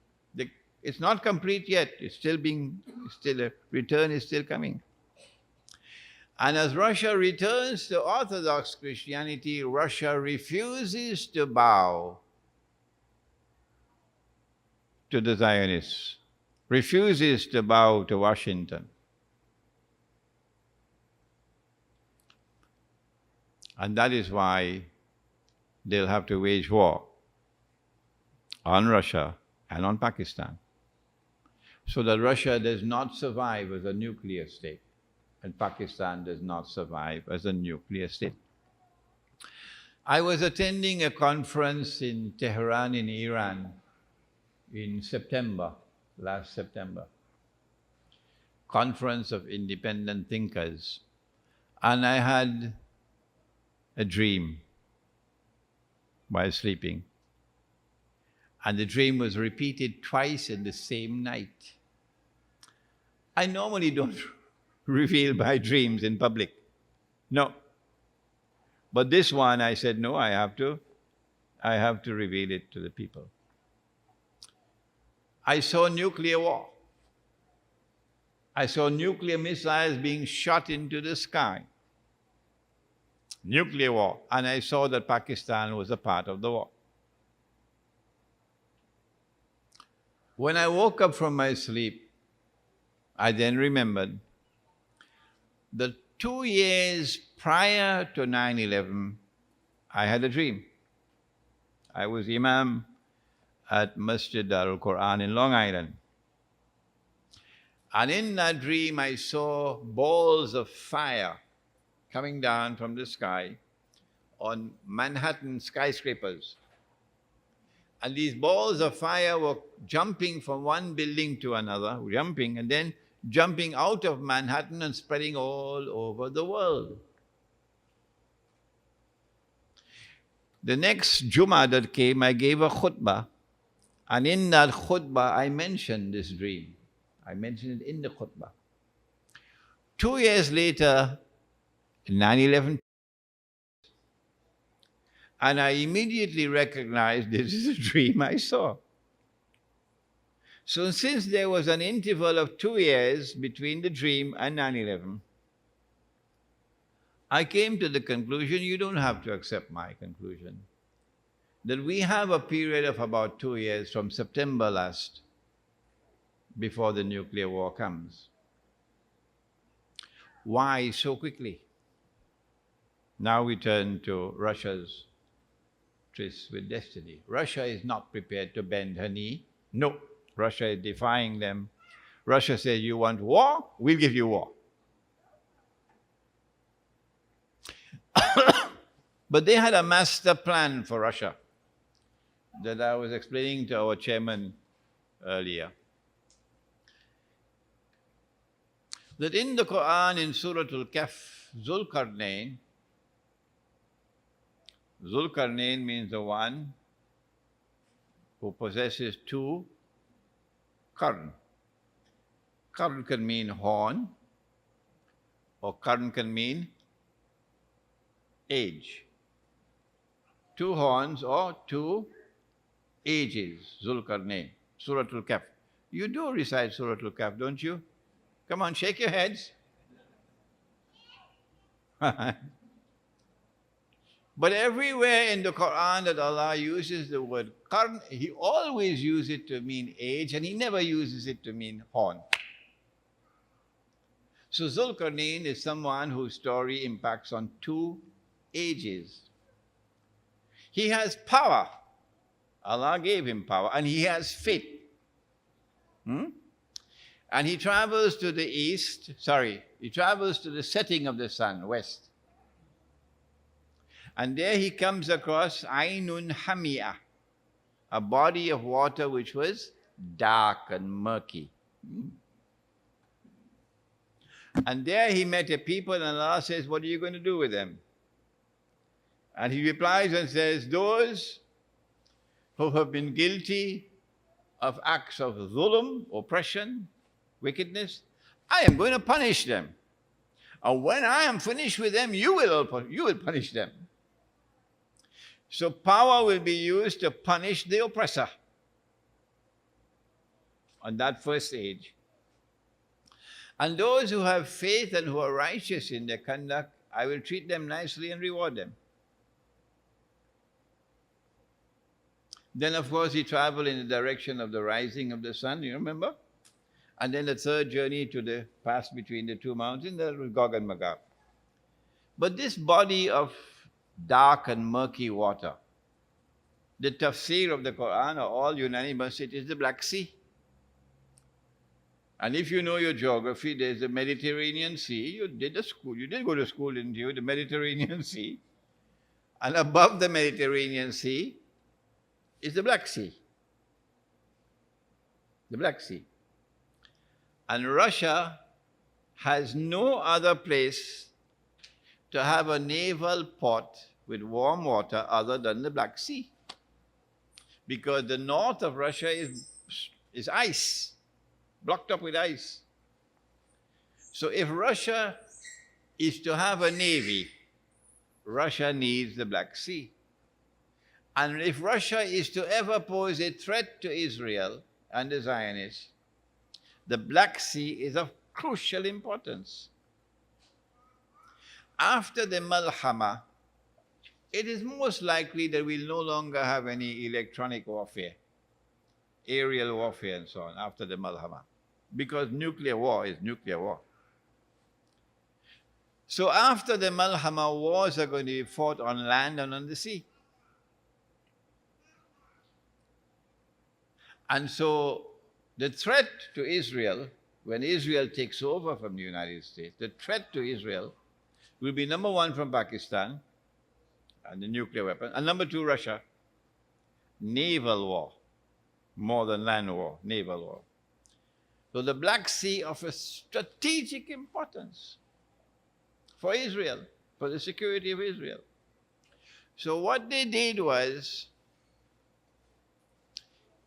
It's not complete yet. A return is still coming. And as Russia returns to Orthodox Christianity, Russia refuses to bow to the Zionists, refuses to bow to Washington. And that is why they'll have to wage war on Russia and on Pakistan, so that Russia does not survive as a nuclear state and Pakistan does not survive as a nuclear state. I was attending a conference in Tehran in Iran in September, last September, Conference of Independent Thinkers, and I had a dream while sleeping. And the dream was repeated twice in the same night. I normally don't reveal my dreams in public. No. But this one, I said, no, I have to reveal it to the people. I saw nuclear war. I saw nuclear missiles being shot into the sky. Nuclear war. And I saw that Pakistan was a part of the war. When I woke up from my sleep, I then remembered that 2 years prior to 9/11, I had a dream. I was Imam at Masjid Al-Quran in Long Island. And in that dream, I saw balls of fire coming down from the sky on Manhattan skyscrapers. And these balls of fire were jumping from one building to another, jumping, and then jumping out of Manhattan and spreading all over the world. The next Jummah that came, I gave a khutbah. And in that khutbah, I mentioned this dream. I mentioned it in the khutbah. 2 years later, 9/11, and I immediately recognized this is a dream I saw. So since there was an interval of 2 years between the dream and 9/11, I came to the conclusion, you don't have to accept my conclusion, that we have a period of about 2 years from September last before the nuclear war comes. Why so quickly? Now we turn to Russia's tryst with destiny. Russia is not prepared to bend her knee. No, Russia is defying them. Russia says, you want war? We'll give you war. But they had a master plan for Russia. that I was explaining to our chairman earlier. That in the Quran, in Surah Al-Kahf, Zulkarnain means the one who possesses two qarn. Qarn can mean horn, or qarn can mean age. Two horns or two ages, Zulkarnain, Surah Al-Kahf. You do recite Surah Al-Kahf, don't you? Come on, shake your heads. But everywhere in the Quran that Allah uses the word qarn, He always uses it to mean age, and He never uses it to mean horn. So Zulkarnain is someone whose story impacts on two ages. He has power. Allah gave him power, and he has faith. And he travels to the east, he travels to the setting of the sun, west. And there he comes across Ainun Hamia, a body of water which was dark and murky. And there he met a people, and Allah says, what are you going to do with them? And he replies and says, those who have been guilty of acts of zulm, oppression, wickedness, I am going to punish them. And when I am finished with them, you will punish them. So power will be used to punish the oppressor on that first age. And those who have faith and who are righteous in their conduct, I will treat them nicely and reward them. Then, of course, he traveled in the direction of the rising of the sun, you remember? And then the third journey to the pass between the two mountains, the Magog and Magog. But this body of dark and murky water, the tafsir of the Quran are all unanimous, it is the Black Sea. And if you know your geography, there's the Mediterranean Sea. You did go to school, didn't you? The Mediterranean Sea. And above the Mediterranean Sea is the Black Sea. The Black Sea. And Russia has no other place to have a naval port with warm water other than the Black Sea. Because the north of Russia is ice, blocked up with ice. So if Russia is to have a navy, Russia needs the Black Sea. And if Russia is to ever pose a threat to Israel and the Zionists, the Black Sea is of crucial importance. After the Malhama, it is most likely that we'll no longer have any electronic warfare, aerial warfare and so on after the Malhama, because nuclear war is nuclear war. So after the Malhama, wars are going to be fought on land and on the sea. And so the threat to Israel, when Israel takes over from the United States, the threat to Israel will be number one from Pakistan and the nuclear weapon, and number two, Russia. Naval war, more than land war, naval war. So the Black Sea offers strategic importance for Israel, for the security of Israel. So what they did was,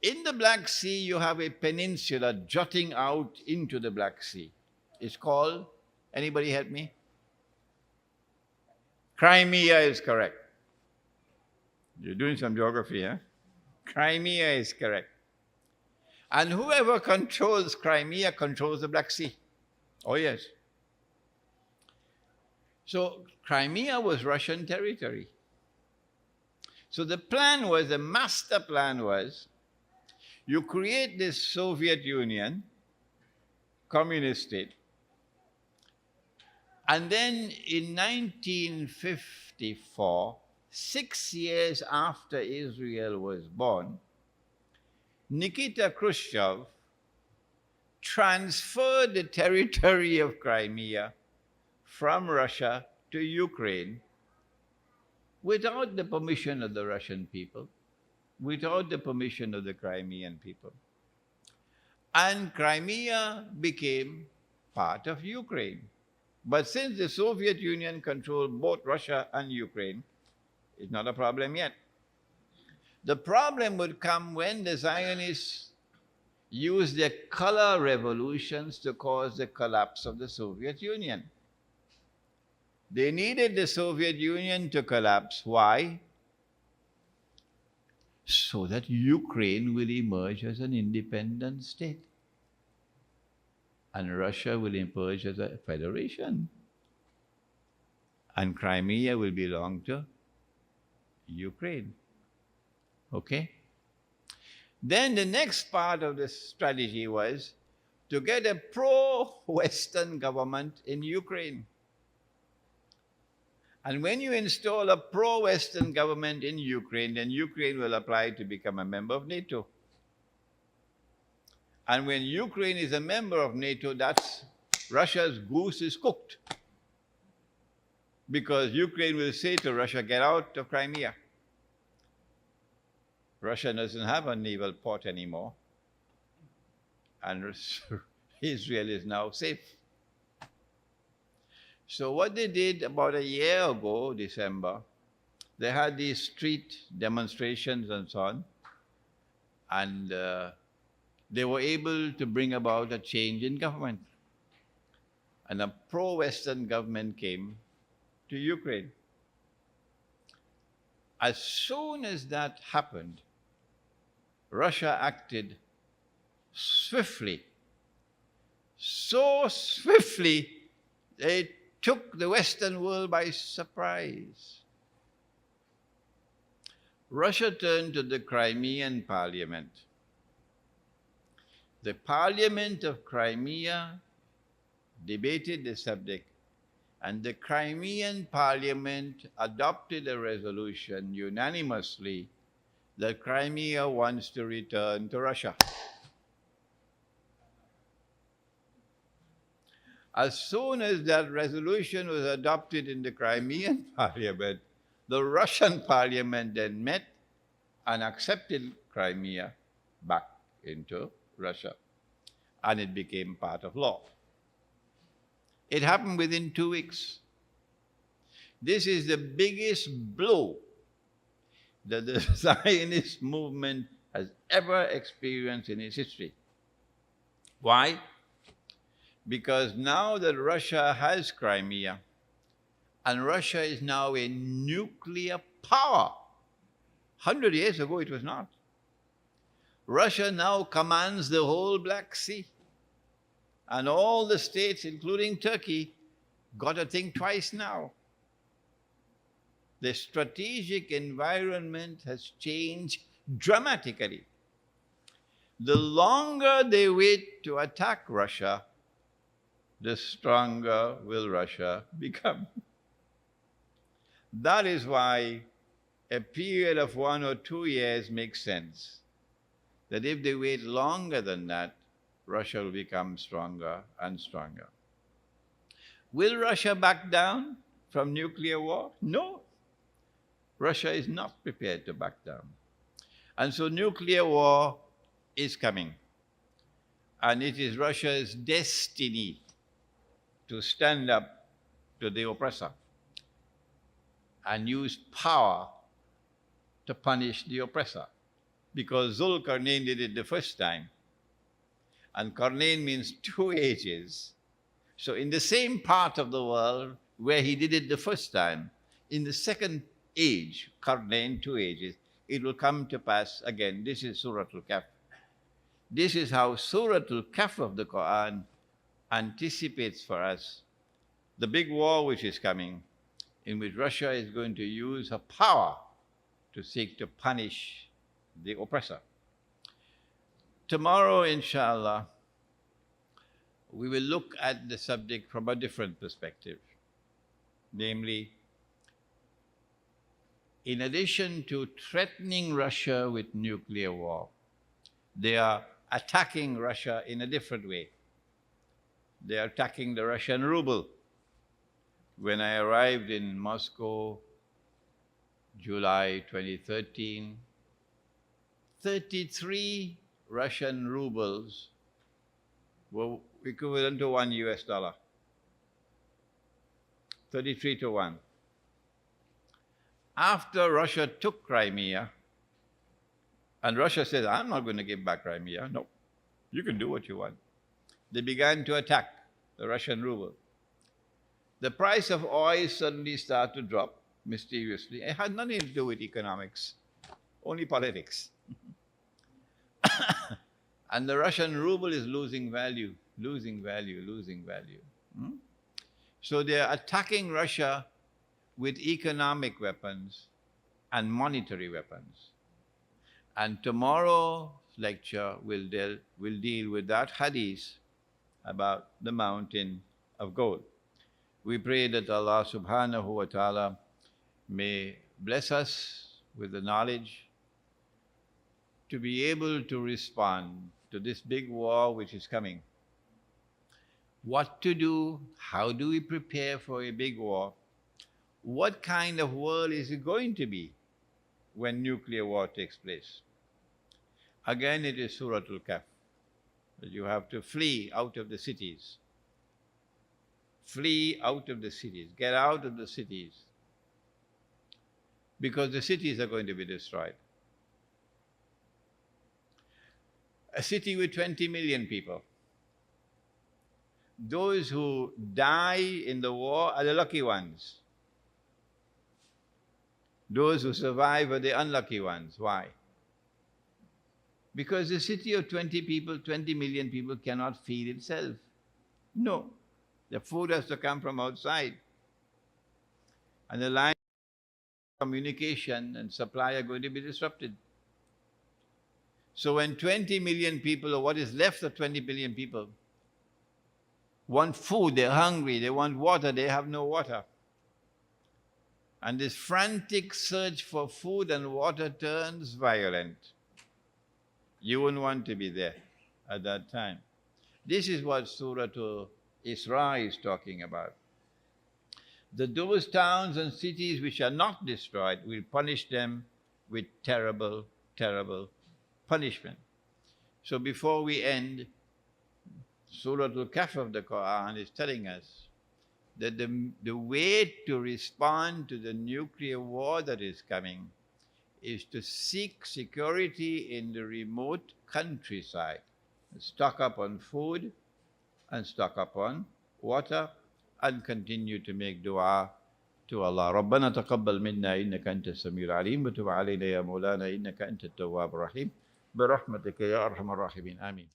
in the Black Sea, you have a peninsula jutting out into the Black Sea. It's called, anybody help me? Crimea is correct. You're doing some geography, huh? Crimea is correct. And whoever controls Crimea controls the Black Sea. Oh, yes. So Crimea was Russian territory. So the plan was, the master plan was, you create this Soviet Union, communist state, and then in 1954, 6 years after Israel was born, Nikita Khrushchev transferred the territory of Crimea from Russia to Ukraine without the permission of the Russian people. without the permission of the Crimean people. And Crimea became part of Ukraine. But since the Soviet Union controlled both Russia and Ukraine, it's not a problem yet. The problem would come when the Zionists used their color revolutions to cause the collapse of the Soviet Union. They needed the Soviet Union to collapse. Why? So that Ukraine will emerge as an independent state. And Russia will emerge as a federation. And Crimea will belong to Ukraine. Okay? Then the next part of the strategy was to get a pro-Western government in Ukraine. And when you install a pro-Western government in Ukraine, then Ukraine will apply to become a member of NATO. And when Ukraine is a member of NATO, that's Russia's goose is cooked. Because Ukraine will say to Russia, get out of Crimea. Russia doesn't have a naval port anymore. And Israel is now safe. So what they did about a year ago, December, they had these street demonstrations and so on. And they were able to bring about a change in government. And a pro-Western government came to Ukraine. As soon as that happened, Russia acted swiftly. So swiftly, they took the Western world by surprise. Russia turned to the Crimean parliament. The parliament of Crimea debated the subject, and the Crimean parliament adopted a resolution unanimously that Crimea wants to return to Russia. As soon as that resolution was adopted in the Crimean parliament, the Russian parliament then met and accepted Crimea back into Russia, and it became part of law. It happened within 2 weeks. This is the biggest blow that the Zionist movement has ever experienced in its history. Why? Because now that Russia has Crimea, and Russia is now a nuclear power. 100 years ago it was not. Russia now commands the whole Black Sea. And all the states, including Turkey, got to think twice now. The strategic environment has changed dramatically. The longer they wait to attack Russia, the stronger will Russia become. That is why a period of 1 or 2 years makes sense. That if they wait longer than that, Russia will become stronger and stronger. Will Russia back down from nuclear war? No. Russia is not prepared to back down. And so nuclear war is coming. And it is Russia's destiny to stand up to the oppressor and use power to punish the oppressor. Because Zulkarnain did it the first time. And Karnain means 2 ages. So in the same part of the world where he did it the first time, in the second age, Karnain, 2 ages, it will come to pass again. This is Surah Al-Kahf. This is how Surah Al-Kahf of the Quran anticipates for us the big war which is coming, in which Russia is going to use her power to seek to punish the oppressor. Tomorrow, inshallah, we will look at the subject from a different perspective. Namely, in addition to threatening Russia with nuclear war, they are attacking Russia in a different way. They are attacking the Russian ruble. When I arrived in Moscow, July 2013, 33 Russian rubles were equivalent to $1. 33 to 1. After Russia took Crimea, and Russia said, I'm not going to give back Crimea. No, you can do what you want. They began to attack the Russian ruble. The price of oil suddenly started to drop mysteriously. It had nothing to do with economics, only politics. And the Russian ruble is losing value, losing value, losing value. So they're attacking Russia with economic weapons and monetary weapons. And tomorrow's lecture will deal with that hadith about the mountain of gold. We pray that Allah subhanahu wa ta'ala may bless us with the knowledge to be able to respond to this big war which is coming. What to do? How do we prepare for a big war? What kind of world is it going to be when nuclear war takes place? Again, it is Surah Al-Kahf. You have to flee out of the cities. Flee out of the cities. Get out of the cities. Because the cities are going to be destroyed. A city with 20 million people. Those who die in the war are the lucky ones. Those who survive are the unlucky ones. Why? Because the city of 20 million people cannot feed itself. No. The food has to come from outside. And the line of communication and supply are going to be disrupted. So when 20 million people, or what is left of 20 million people, want food, they're hungry, they want water, they have no water. And this frantic search for food and water turns violent. You wouldn't want to be there at that time. This is what Surah Isra is talking about. That those towns and cities which are not destroyed will punish them with terrible, terrible punishment. So before we end, Surah Al-Kahf of the Quran is telling us that the way to respond to the nuclear war that is coming is to seek security in the remote countryside, stock up on food and stock up on water, and continue to make dua to Allah. ربنا تقبل منا إنك أنت السميع العليم وتب علينا يا مولانا إنك أنت التواب الرحيم برحمتك يا أرحم الراحمين آمين.